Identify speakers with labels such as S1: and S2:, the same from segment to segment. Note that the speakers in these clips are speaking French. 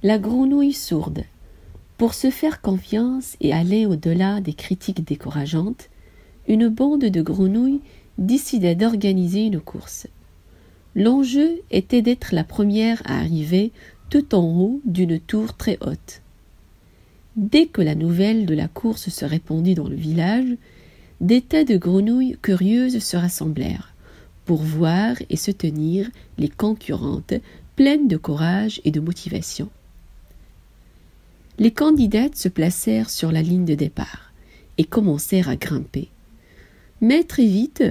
S1: La grenouille sourde. Pour se faire confiance et aller au-delà des critiques décourageantes, une bande de grenouilles décida d'organiser une course. L'enjeu était d'être la première à arriver tout en haut d'une tour très haute. Dès que la nouvelle de la course se répandit dans le village, des tas de grenouilles curieuses se rassemblèrent pour voir et se tenir les concurrentes pleines de courage et de motivation. Les candidates se placèrent sur la ligne de départ et commencèrent à grimper. Mais très vite,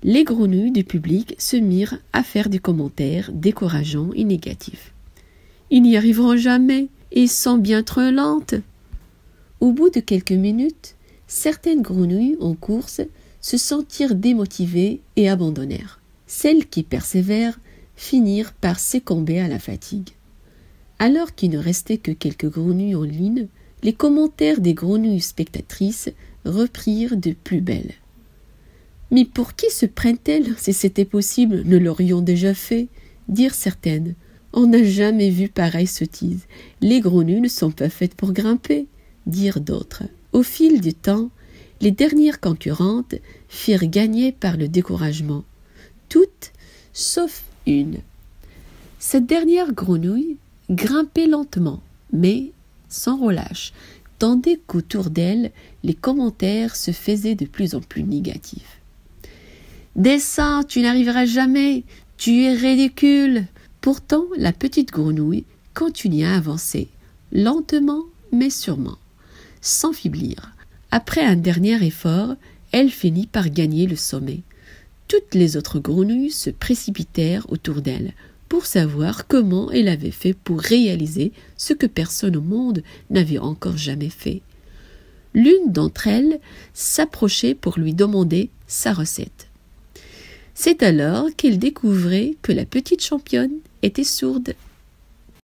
S1: les grenouilles du public se mirent à faire des commentaires décourageants et négatifs. « Ils n'y arriveront jamais, et ils sont bien trop lentes. » Au bout de quelques minutes, certaines grenouilles en course se sentirent démotivées et abandonnèrent. Celles qui persévèrent finirent par succomber à la fatigue. Alors qu'il ne restait que quelques grenouilles en ligne, les commentaires des grenouilles spectatrices reprirent de plus belle. « Mais pour qui se prennent-elles si c'était possible, nous l'aurions déjà fait ?» dirent certaines. « On n'a jamais vu pareille sottise. Les grenouilles ne sont pas faites pour grimper » dirent d'autres. Au fil du temps, les dernières concurrentes firent gagner par le découragement, toutes sauf une. Cette dernière grenouille grimpait lentement, mais sans relâche, tandis qu'autour d'elle, les commentaires se faisaient de plus en plus négatifs. « Descends, tu n'arriveras jamais, tu es ridicule !» Pourtant, la petite grenouille continua à avancer, lentement mais sûrement, sans faiblir. Après un dernier effort, elle finit par gagner le sommet. Toutes les autres grenouilles se précipitèrent autour d'elle pour savoir comment elle avait fait pour réaliser ce que personne au monde n'avait encore jamais fait. L'une d'entre elles s'approchait pour lui demander sa recette. C'est alors qu'elle découvrait que la petite championne était sourde.